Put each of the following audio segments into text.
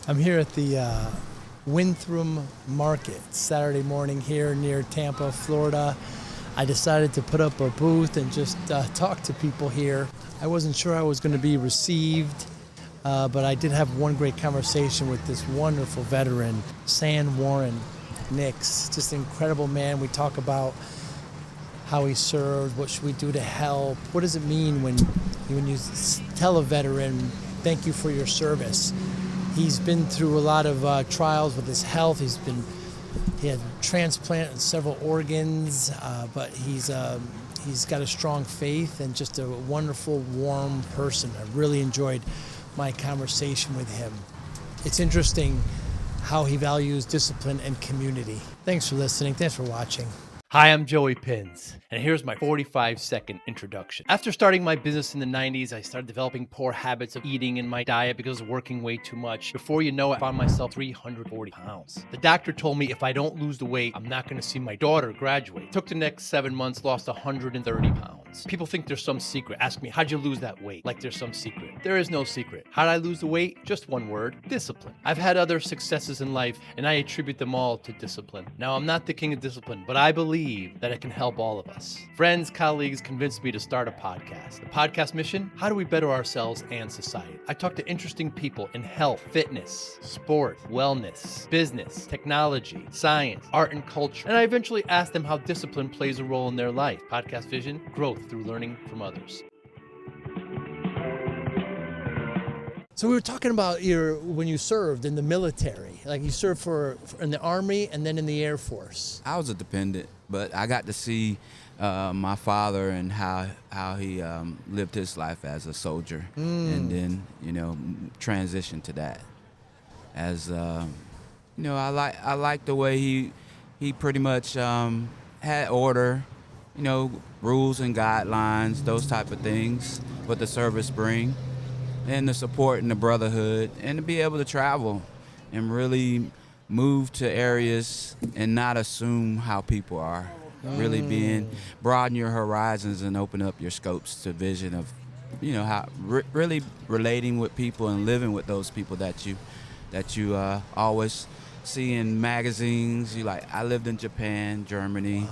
I'm here at the Winthrop Market, Saturday morning here near Tampa, Florida. I decided to put up a booth and just talk to people here. I wasn't sure I was going to be received, but I did have one great conversation with this wonderful veteran, San Warren Nix. Just an incredible man. We talk about how he served, what should we do to help, what does it mean when you tell a veteran, thank you for your service. He's been through a lot of trials with his health. He had transplant in several organs, but he's got a strong faith and just a wonderful, warm person. I really enjoyed my conversation with him. It's interesting how he values discipline and community. Thanks for listening. Thanks for watching. Hi, I'm Joey Pinz, and here's my 45-second introduction. After starting my business in the 90s, I started developing poor habits of eating in my diet because I was working way too much. Before you know it, I found myself 340 pounds. The doctor told me if I don't lose the weight, I'm not going to see my daughter graduate. Took the next 7 months, lost 130 pounds. People think there's some secret. Ask me, how'd you lose that weight? Like there's some secret. There is no secret. How'd I lose the weight? Just one word, discipline. I've had other successes in life, and I attribute them all to discipline. Now, I'm not the king of discipline, but I believe that it can help all of us. Friends, colleagues convinced me to start a podcast. The podcast mission? How do we better ourselves and society? I talk to interesting people in health, fitness, sport, wellness, business, technology, science, art, and culture. And I eventually ask them how discipline plays a role in their life. Podcast vision, growth through learning from others. So we were talking about when you served in the military, like you served in the Army and then in the Air Force. I was a dependent, but I got to see my father and how he lived his life as a soldier, and then transitioned to that. As I like the way he pretty much had order, rules and guidelines, those type of things, what the service bring. And the support and the brotherhood, and to be able to travel and really move to areas and not assume how people are. Really broaden your horizons and open up your scopes to vision of, how really relating with people and living with those people that you always see in magazines. I lived in Japan, Germany,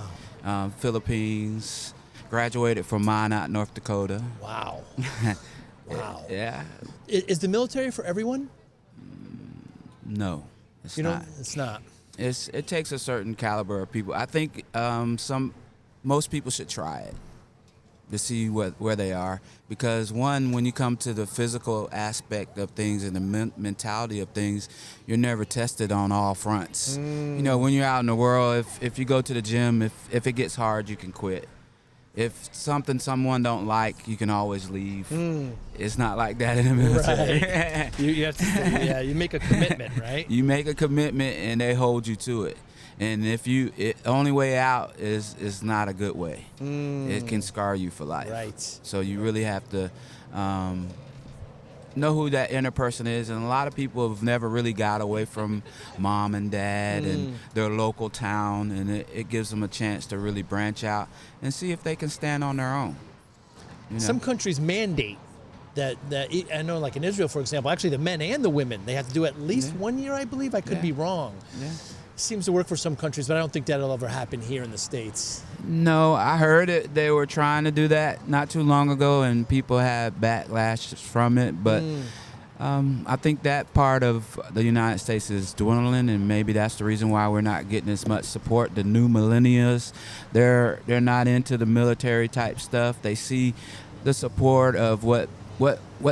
Philippines, graduated from Minot, North Dakota. Wow. Wow. Yeah. Is the military for everyone? No, it's not. It's not. It takes a certain caliber of people. I think most people should try it to see where they are, because one, when you come to the physical aspect of things and the mentality of things, you're never tested on all fronts. When you're out in the world, if you go to the gym, if it gets hard, you can quit. If someone don't like, you can always leave. It's not like that in the military. Right. you have to you make a commitment, right? You make a commitment and they hold you to it. And the only way out is not a good way. It can scar you for life. Right. So you really have to know who that inner person is, and a lot of people have never really got away from mom and dad and their local town, and it gives them a chance to really branch out and see if they can stand on their own. Some countries mandate that I know, like in Israel, for example, actually the men and the women, they have to do at least 1 year, I believe. I could be wrong. Yeah. Seems to work for some countries, but I don't think that'll ever happen here in the States. No, I heard it. They were trying to do that not too long ago, and people had backlash from it. But I think that part of the United States is dwindling, and maybe that's the reason why we're not getting as much support. The new millennials, they're not into the military type stuff. They see the support of what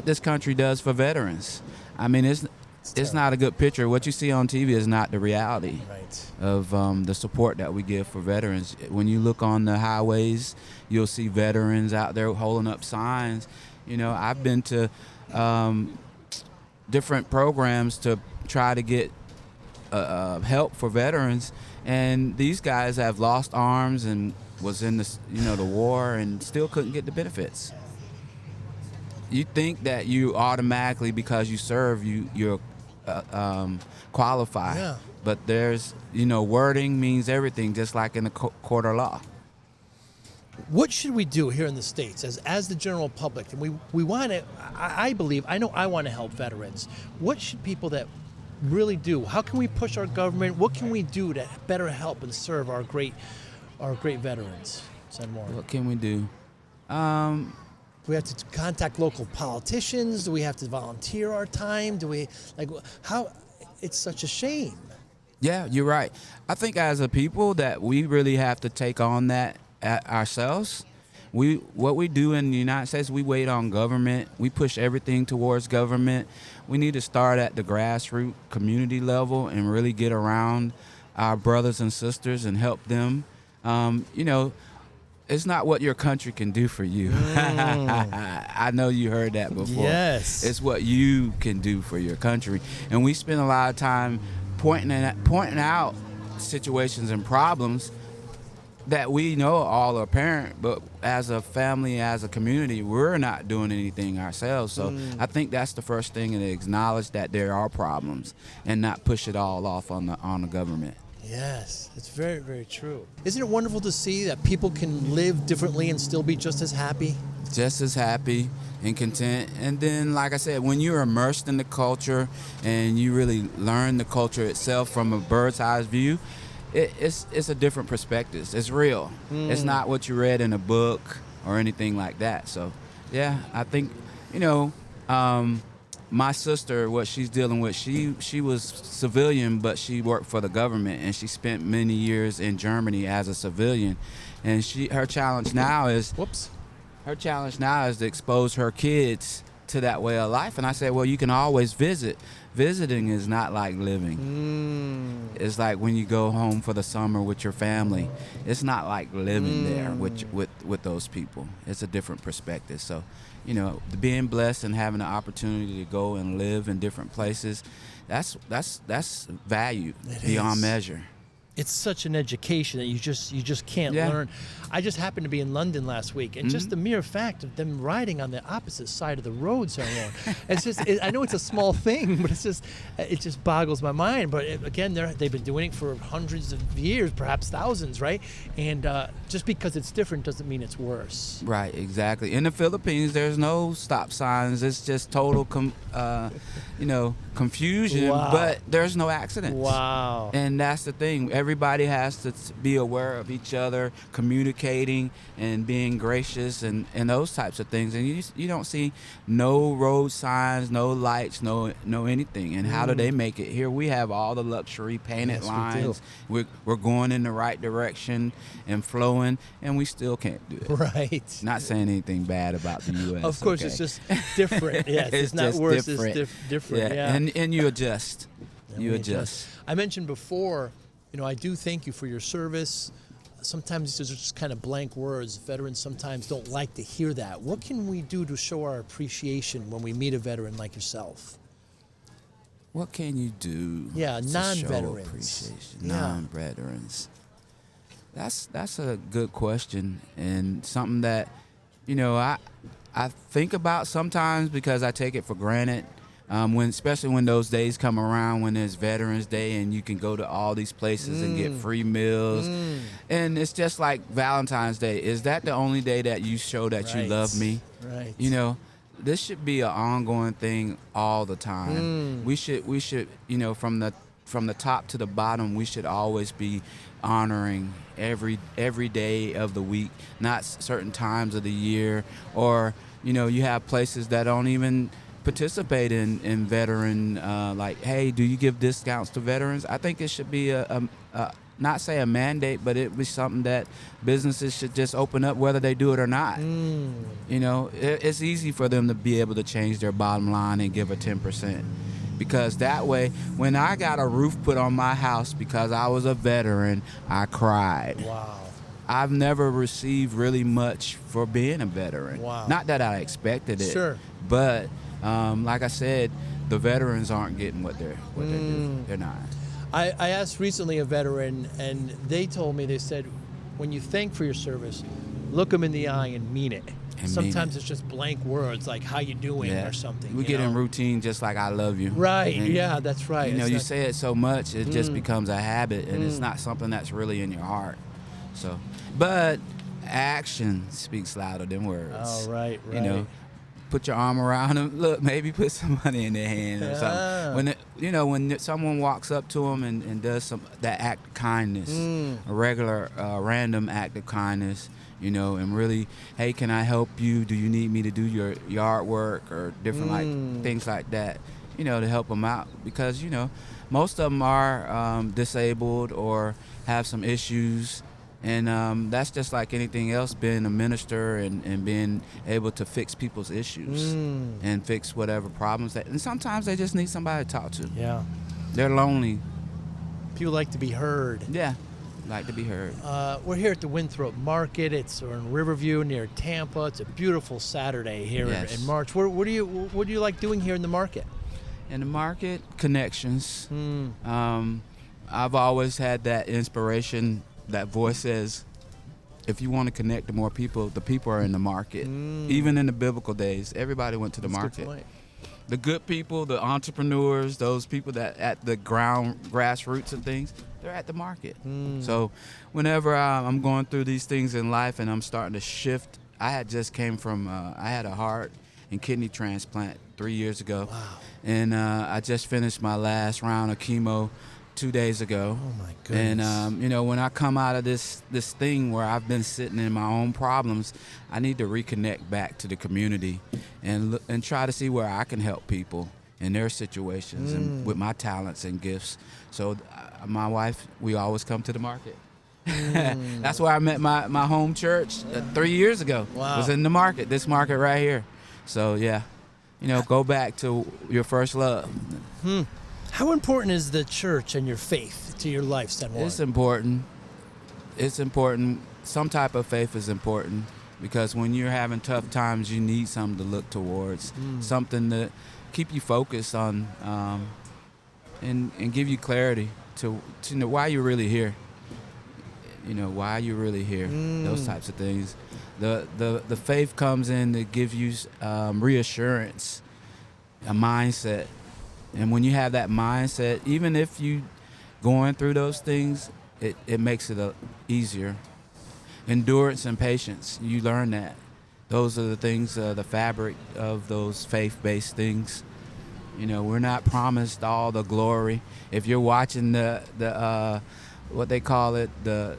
this country does for veterans. I mean, it's not a good picture. What you see on TV is not the reality of the support that we give for veterans. When you look on the highways, you'll see veterans out there holding up signs. I've been to different programs to try to get help for veterans, and these guys have lost arms and was in the war and still couldn't get the benefits. You think that you automatically, because you serve, you're qualify, but there's wording means everything, just like in the court of law. What should we do here in the States as the general public? And we want to, I believe, I know I want to help veterans. What should people that really do? How can we push our government? What can we do to better help and serve our great veterans? Send more. What can we do? Do we have to contact local politicians? Do we have to volunteer our time? Do we how? It's such a shame. Yeah, you're right. I think as a people that we really have to take on that ourselves. What we do in the United States, we wait on government. We push everything towards government. We need to start at the grassroots community level and really get around our brothers and sisters and help them. It's not what your country can do for you. I know you heard that before. Yes. It's what you can do for your country. And we spend a lot of time pointing out situations and problems that we know all are apparent, but as a family, as a community, we're not doing anything ourselves. So I think that's the first thing, and to acknowledge that there are problems and not push it all off on the government. Yes, it's very, very true. Isn't it wonderful to see that people can live differently and still be just as happy? Just as happy and content. And then, like I said, when you're immersed in the culture and you really learn the culture itself from a bird's eye view, it's a different perspective. It's real. It's not what you read in a book or anything like that. So, yeah, I think, my sister, what she's dealing with, she was civilian, but she worked for the government, and she spent many years in Germany as a civilian. And her challenge now is to expose her kids to that way of life. And I said, well, you can always visit. Visiting is not like living. It's like when you go home for the summer with your family. It's not like living there with those people. It's a different perspective. So, being blessed and having the opportunity to go and live in different places, that's valued beyond measure. It's such an education that you just can't learn. I just happened to be in London last week, and just the mere fact of them riding on the opposite side of the road so long, it's just, I know it's a small thing, but it just boggles my mind. But again, they've been doing it for hundreds of years, perhaps thousands, right? And just because it's different doesn't mean it's worse. Right, exactly. In the Philippines, there's no stop signs. It's just total confusion, but there's no accidents. Wow. And that's the thing. Everybody has to be aware of each other, communicating and being gracious and those types of things. And you don't see no road signs, no lights, no anything. And how do they make it? Here we have all the luxury painted lines. We're going in the right direction and flowing, and we still can't do it. Right. Not saying anything bad about the U.S. Of course, It's just different. Yes, it's not worse. Different. It's different. Yeah. And you adjust. You adjust. I mentioned before, I do thank you for your service. Sometimes these are just kind of blank words. Veterans sometimes don't like to hear that. What can we do to show our appreciation when we meet a veteran like yourself? What can you do? Yeah, to non-veterans. Show appreciation? Non-veterans. That's a good question, and something that I think about sometimes because I take it for granted. Especially when those days come around, when there's Veterans Day and you can go to all these places and get free meals. And it's just like Valentine's Day. Is that the only day that you show that you love me? Right. This should be an ongoing thing all the time. We should, from the top to the bottom, we should always be honoring every day of the week, not certain times of the year. Or, you have places that don't even participate in veteran, like, hey, do you give discounts to veterans? I think it should be not say a mandate, but it be something that businesses should just open up whether they do it or not. It's easy for them to be able to change their bottom line and give a 10%. Because that way, when I got a roof put on my house because I was a veteran, I cried. Wow. I've never received really much for being a veteran. Wow. Not that I expected it. Sure. But like I said, the veterans aren't getting what they're due. They're not. I asked recently a veteran, and they told me, they said, when you thank for your service, look them in the eye and mean it. Sometimes it's just blank words like "how you doing" or something. We get in routine just like "I love you." Right. And, That's right. You say it so much, it just becomes a habit, and it's not something that's really in your heart. So, but action speaks louder than words. Oh, right. put your arm around them. Look, maybe put some money in their hand or something. When someone walks up to them and does that act of kindness, a regular random act of kindness, and really, hey, can I help you? Do you need me to do your yard work or different like things like that? To help them out, because most of them are disabled or have some issues. And that's just like anything else, being a minister and being able to fix people's issues and fix whatever problems and sometimes they just need somebody to talk to. Yeah. They're lonely. People like to be heard. Yeah, like to be heard. We're here at the Winthrop Market. We're in Riverview near Tampa. It's a beautiful Saturday here in March. What do you like doing here in the market? In the market, connections. I've always had that inspiration. That voice says, if you want to connect to more people, the people are in the market. Even in the biblical days, everybody went to the market. Good point. The good people, the entrepreneurs, those people that at the grassroots of things, they're at the market. So whenever I'm going through these things in life and I'm starting to shift, I had just came from, I had a heart and kidney transplant 3 years ago. Wow. And I just finished my last round of chemo 2 days ago. Oh my goodness. And when I come out of this thing where I've been sitting in my own problems, I need to reconnect back to the community and try to see where I can help people in their situations and with my talents and gifts. So my wife, we always come to the market. That's where I met my home church 3 years ago. Wow. Was in the market, this market right here. So yeah, go back to your first love. How important is the church and your faith to your life, Sen Warren? It's important. It's important. Some type of faith is important because when you're having tough times, you need something to look towards, something to keep you focused on, and give you clarity to know why you're really here. Why you're really here. Those types of things. The faith comes in to give you reassurance, a mindset. And when you have that mindset, even if you going through those things, it makes it easier. Endurance and patience, you learn that. Those are the things, the fabric of those faith-based things. We're not promised all the glory. If you're watching the what they call it, the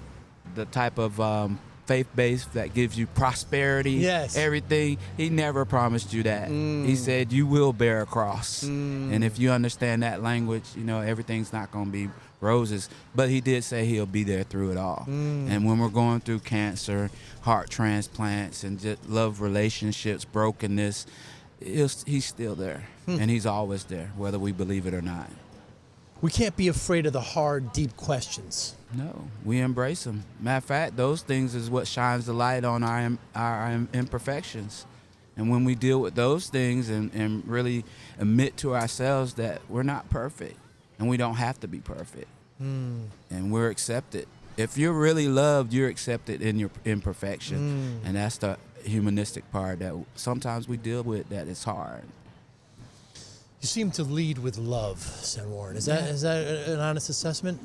type of faith-based that gives you prosperity, everything. He never promised you that. He said you will bear a cross. And if you understand that language, everything's not going to be roses. But he did say he'll be there through it all. And when we're going through cancer, heart transplants, and just love relationships, brokenness, he's still there. And he's always there, whether we believe it or not. We can't be afraid of the hard, deep questions. No, we embrace them. Matter of fact, those things is what shines the light on our imperfections. And when we deal with those things and really admit to ourselves that we're not perfect and we don't have to be perfect, and we're accepted. If you're really loved, you're accepted in your imperfection. And that's the humanistic part that sometimes we deal with that is hard. You seem to lead with love, Sen Warren. Is that an honest assessment?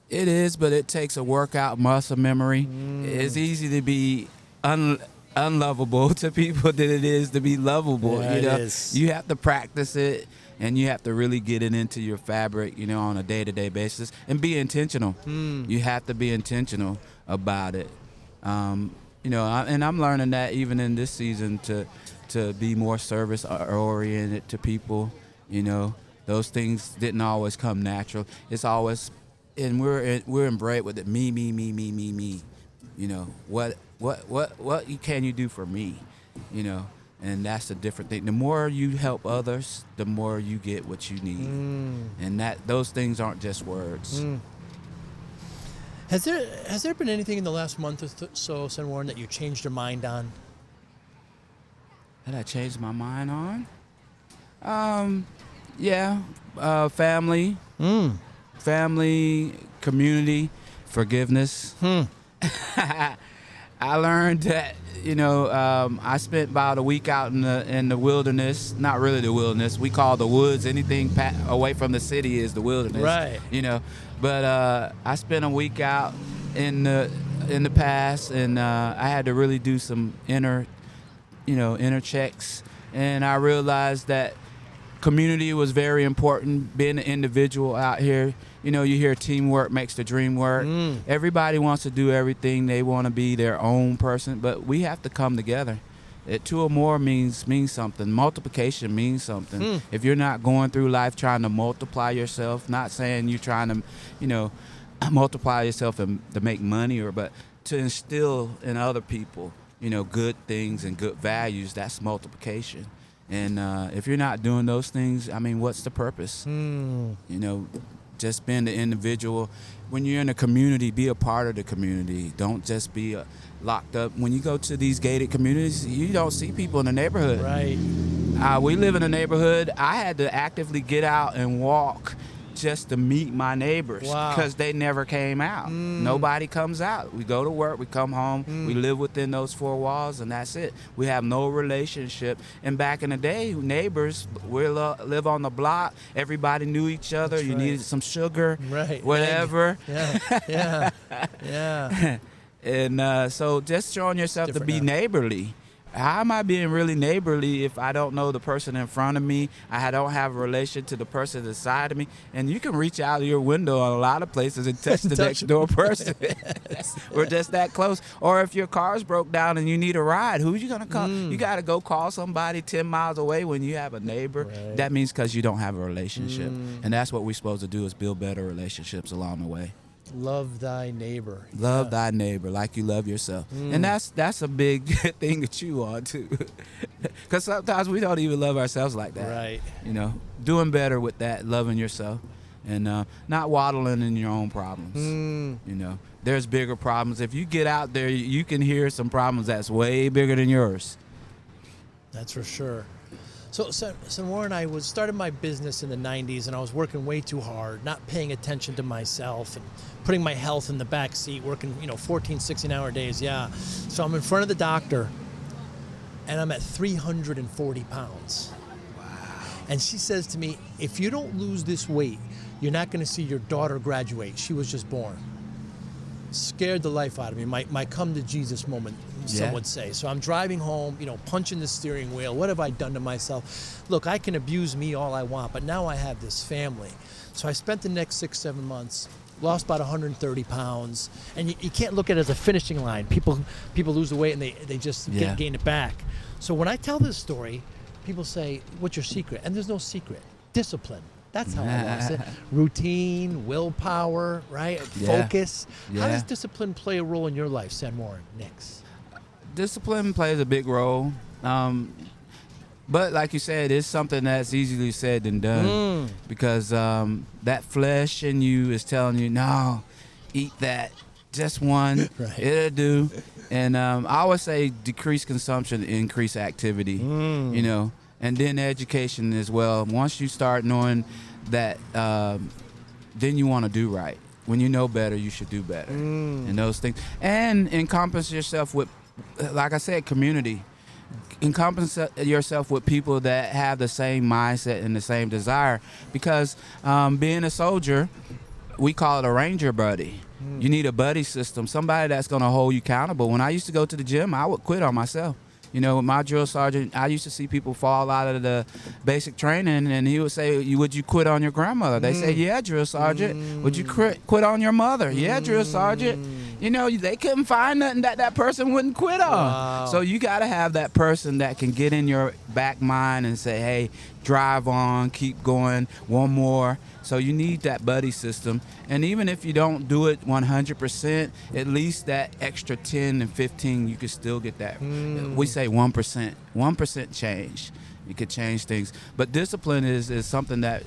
It is, but it takes a workout muscle memory. It's easy to be unlovable to people than it is to be lovable. Yeah, it is. You have to practice it, and you have to really get it into your fabric, on a day-to-day basis, and be intentional. You have to be intentional about it. And I'm learning that even in this season to be more service-oriented to people. Those things didn't always come natural. It's always, and we're embraced with it. Me. What can you do for me? And that's the different thing. The more you help others, the more you get what you need. And those things aren't just words. Has there been anything in the last month or so, Sen Warren, that you changed your mind on? That I changed my mind on? Family. Family, community, forgiveness. I learned that, I spent about a week out in the wilderness. Not really the wilderness. We call the woods. Anything away from the city is the wilderness. Right. But I spent a week out in the past, and I had to really do some inner checks and I realized that community was very important. Being an individual out here, you know, you hear teamwork makes the dream work. Everybody wants to do everything. They want to be their own person, but we have to come together. Two or more means something. Multiplication means something. If you're not going through life trying to multiply yourself, not saying you're trying to, you know, multiply yourself and to make money, but to instill in other people, you know, good things and good values, that's multiplication. And if you're not doing those things, I mean, what's the purpose? You know, just being the individual. When you're in a community, be a part of the community. Don't just be locked up. When you go to these gated communities, you don't see people in the neighborhood. Right. We live in a neighborhood. I had to actively get out and walk just to meet my neighbors because they never came out. Nobody comes out. We go to work, we come home, we live within those four walls, and that's it. We have no relationship. And back in the day, neighbors, we live on the block. Everybody knew each other. That's you needed some sugar, whatever. Yeah. And so just showing yourself to be neighborly. How am I being really neighborly if I don't know the person in front of me? I don't have a relation to the person beside of me. And you can reach out of your window on a lot of places and touch the next door person. We're just that close. Or if your car's broke down and you need a ride, who are you going to call? You got to go call somebody 10 miles away when you have a neighbor. Right. That means because you don't have a relationship. And that's what we're supposed to do, is build better relationships along the way. Love thy neighbor. Love thy neighbor like you love yourself. And that's a big thing to chew on, too. Because sometimes we don't even love ourselves like that. Right. You know, doing better with that, loving yourself, and not waddling in your own problems. You know, there's bigger problems. If you get out there, you can hear some problems that's way bigger than yours. That's for sure. So Warren, I started my business in the 90s, and I was working way too hard, not paying attention to myself, and putting my health in the back seat, working 14, 16-hour days. Yeah. So I'm in front of the doctor, and I'm at 340 pounds. Wow. And she says to me, if you don't lose this weight, you're not going to see your daughter graduate. She was just born. Scared the life out of me. My come to Jesus moment, some would say. So I'm driving home, punching the steering wheel. What have I done to myself? Look, I can abuse me all I want, but now I have this family. So I spent the next 6-7 months, lost about 130 pounds. And you can't look at it as a finishing line. People lose the weight and they just gain it back. So when I tell this story, people say, what's your secret? And there's no secret. Discipline. That's how I lost it. Routine, willpower, right? Focus. Yeah. How does discipline play a role in your life, San Warren? Next. Discipline plays a big role. But like you said, it's something that's easily said than done. Because that flesh in you is telling you, no, eat that. Just one. Right. It'll do. And I always say decrease consumption, increase activity. And then education as well. Once you start knowing that, then you want to do right. When you know better, you should do better. And those things. And encompass yourself with, like I said, community. Encompass yourself with people that have the same mindset and the same desire. Because being a soldier, we call it a ranger buddy. You need a buddy system, somebody that's going to hold you accountable. When I used to go to the gym, I would quit on myself. With my drill sergeant, I used to see people fall out of the basic training, and he would say, would you quit on your grandmother? They say, yeah, drill sergeant. Would you quit on your mother? Yeah, drill sergeant. They couldn't find nothing that person wouldn't quit on. Wow. So you got to have that person that can get in your back mind and say, hey, drive on, keep going, one more. So you need that buddy system. And even if you don't do it 100%, at least that extra 10 and 15, you could still get that. We say 1%. 1% change. You could change things. But discipline is something that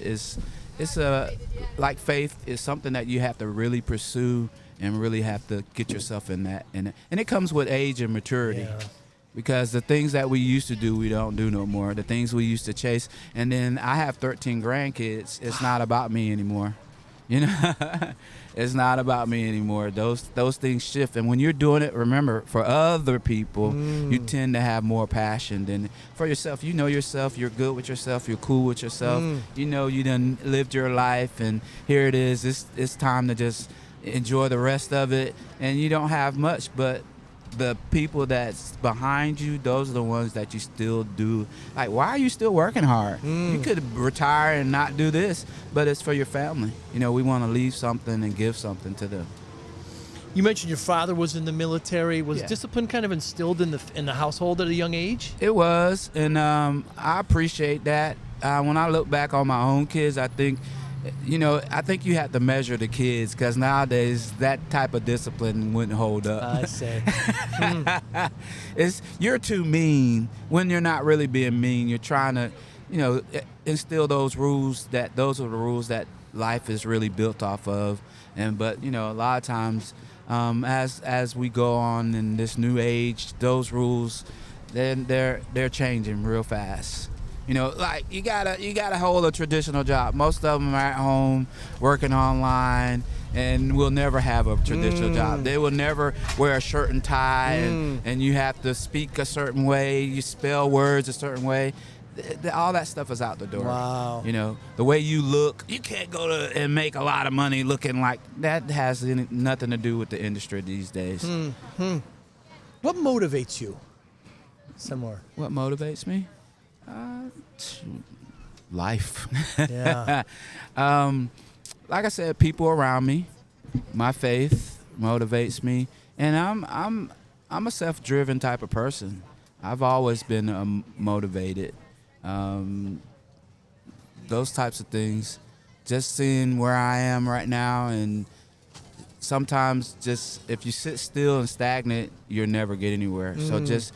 like faith, is something that you have to really pursue and really have to get yourself in that. And it comes with age and maturity. Yeah. Because the things that we used to do, we don't do no more. The things we used to chase. And then I have 13 grandkids. It's not about me anymore. It's not about me anymore. Those things shift. And when you're doing it, remember, for other people, you tend to have more passion than for yourself. You know yourself. You're good with yourself. You're cool with yourself. You done lived your life. And here it is. It's time to just enjoy the rest of it. And you don't have much, but the people that's behind you, those are the ones that you still do. Like, why are you still working hard? You could retire and not do this, but it's for your family. We want to leave something and give something to them. You mentioned your father was in the military. Was Yeah. discipline kind of instilled in the household at a young age? It was, and I appreciate that. When I look back on my own kids, I think you have to measure the kids, because nowadays that type of discipline wouldn't hold up. I say. You're too mean when you're not really being mean. You're trying to, instill those rules. Those are the rules that life is really built off of. But a lot of times, as we go on in this new age, those rules, then they're changing real fast. Like you gotta hold a traditional job. Most of them are at home working online, and will never have a traditional job. They will never wear a shirt and tie, and you have to speak a certain way. You spell words a certain way. All that stuff is out the door. Wow. The way you look, you can't go and make a lot of money looking like that. Has nothing to do with the industry these days. What motivates you? Some more. What motivates me? Life. Yeah. Like I said, people around me, my faith motivates me, and I'm a self-driven type of person. I've always been motivated. Those types of things, just seeing where I am right now, and sometimes just if you sit still and stagnant, you'll never get anywhere. So just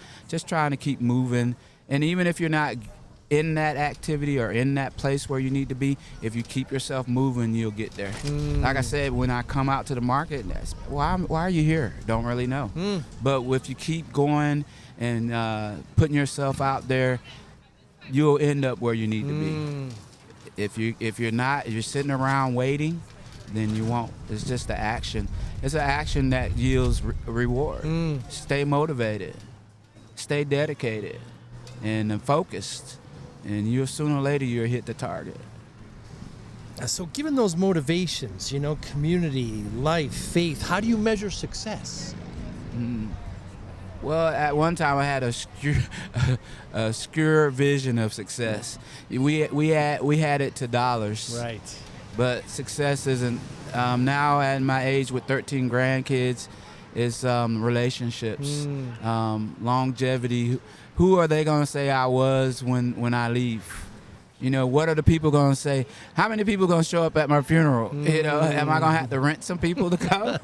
trying to keep moving, and even if you're not in that activity or in that place where you need to be, if you keep yourself moving, you'll get there. Like I said, when I come out to the market, why are you here? Don't really know. But if you keep going and putting yourself out there, you'll end up where you need to be. If you're sitting around waiting, then you won't. It's just the action. It's an action that yields reward. Stay motivated, stay dedicated, and focused, and sooner or later you'll hit the target. So given those motivations, community, life, faith, how do you measure success? Well, at one time I had a obscure vision of success. We had it to dollars. Right. But success isn't. Now at my age with 13 grandkids, is relationships, longevity. Who are they going to say I was when I leave? What are the people going to say? How many people going to show up at my funeral? Am I going to have to rent some people to come?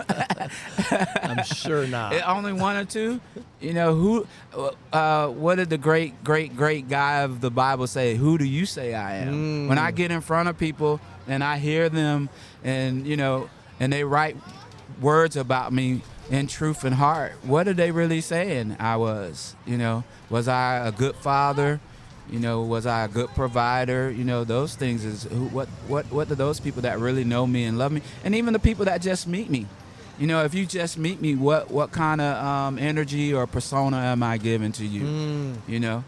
I'm sure not. Only one or two? What did the great guy of the Bible say? Who do you say I am? When I get in front of people and I hear them and they write words about me in truth and heart, what are they really saying I was? Was I a good father? Was I a good provider? Those things is what do those people that really know me and love me, and even the people that just meet me. If you just meet me, what kind of energy or persona am I giving to you?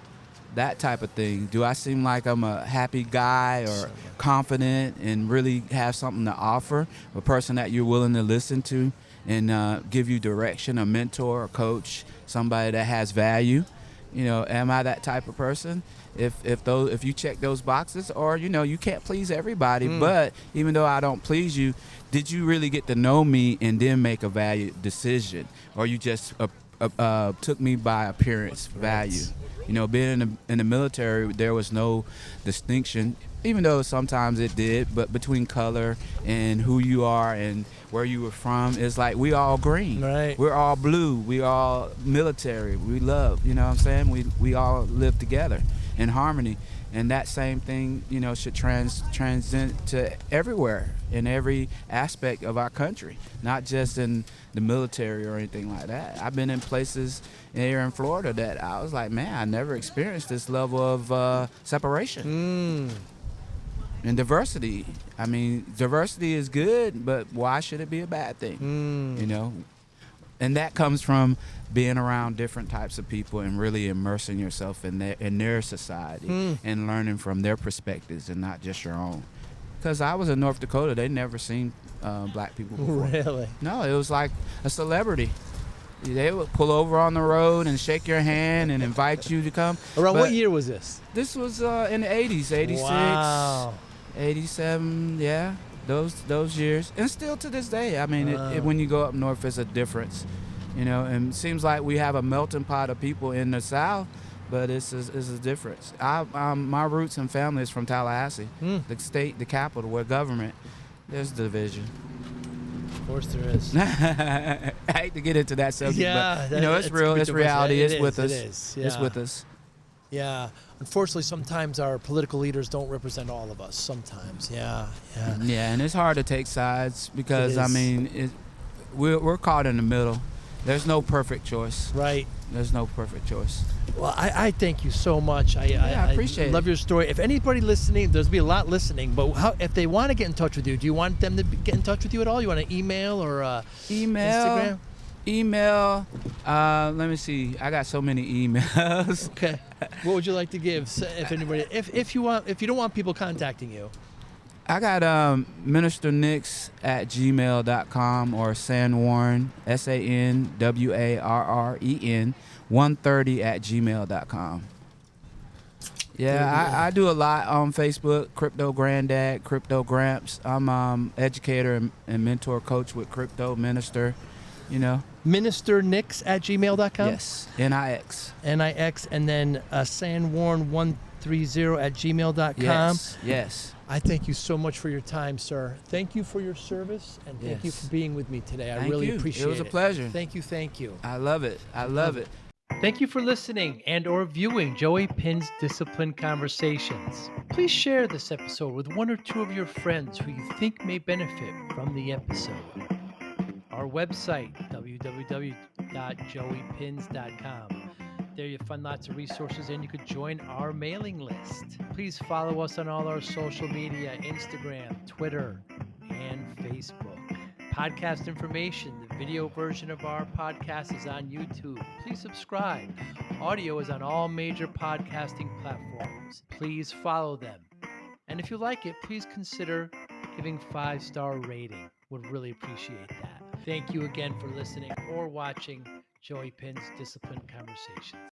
That type of thing. Do I seem like I'm a happy guy or confident and really have something to offer? A person that you're willing to listen to and give you direction, a mentor, a coach, somebody that has value. Am I that type of person? If you check those boxes, or you can't please everybody, but even though I don't please you, did you really get to know me and then make a value decision, or you just took me by appearance value? Being in the military, there was no distinction, even though sometimes it did, but between color and who you are and where you were from, it's like we all green. Right. We're all blue. We all military. We love, what I'm saying? We all live together in harmony. And that same thing, should transcend to everywhere, in every aspect of our country, not just in the military or anything like that. I've been in places here in Florida that I was like, man, I never experienced this level of separation. And diversity. I mean, diversity is good, but why should it be a bad thing? And that comes from being around different types of people and really immersing yourself in their society and learning from their perspectives and not just your own. Because I was in North Dakota, they never seen black people before. Really? No, it was like a celebrity. They would pull over on the road and shake your hand and invite you to come. Around But what year was this? This was in the 80s, 86, Wow. 87, yeah, those years. And still to this day, I mean, when you go up north, it's a difference, and it seems like we have a melting pot of people in the South, but it's a difference. My roots and family is from Tallahassee, the state, the capital, where government, there's division. Of course there is. I hate to get into that subject, Yeah, but it's real. It's reality. It's with us. It is. Yeah. It's with us. Yeah. Unfortunately, sometimes our political leaders don't represent all of us. Sometimes. Yeah. Yeah. Yeah, and it's hard to take sides because It is. We're caught in the middle. There's no perfect choice. Right. There's no perfect choice. Well, I thank you so much. I appreciate it. Love your story. If anybody listening, there's be a lot listening, but if they want to get in touch with you, do you want them to get in touch with you at all? You want an email or Instagram? Email. Let me see. I got so many emails. Okay. What would you like to give if anybody if you don't want people contacting you? I got ministernix@gmail.com or Sanwarren, SANWARREN 130@gmail.com. Yeah, I do a lot on Facebook. Crypto Granddad, Crypto Gramps. I'm educator and mentor coach with Crypto Minister. Ministernix@gmail.com. Yes, NIX. NIX, and then sanwarren130@gmail.com. Yes. I thank you so much for your time, sir. Thank you for your service, and thank you for being with me today. I really appreciate it. It was a pleasure. Thank you. I love it. I love it. Thank you for listening and or viewing Joey Pinz Discipline Conversations. Please share this episode with one or two of your friends who you think may benefit from the episode. Our website, www.joeypinz.com. There you'll find lots of resources and you could join our mailing list. Please follow us on all our social media, Instagram, Twitter, and Facebook. Podcast information, the video version of our podcast is on YouTube. Please subscribe. Audio is on all major podcasting platforms. Please follow them. And if you like it, please consider giving 5-star rating. Would really appreciate that. Thank you again for listening or watching Joey Pinz Discipline Conversations.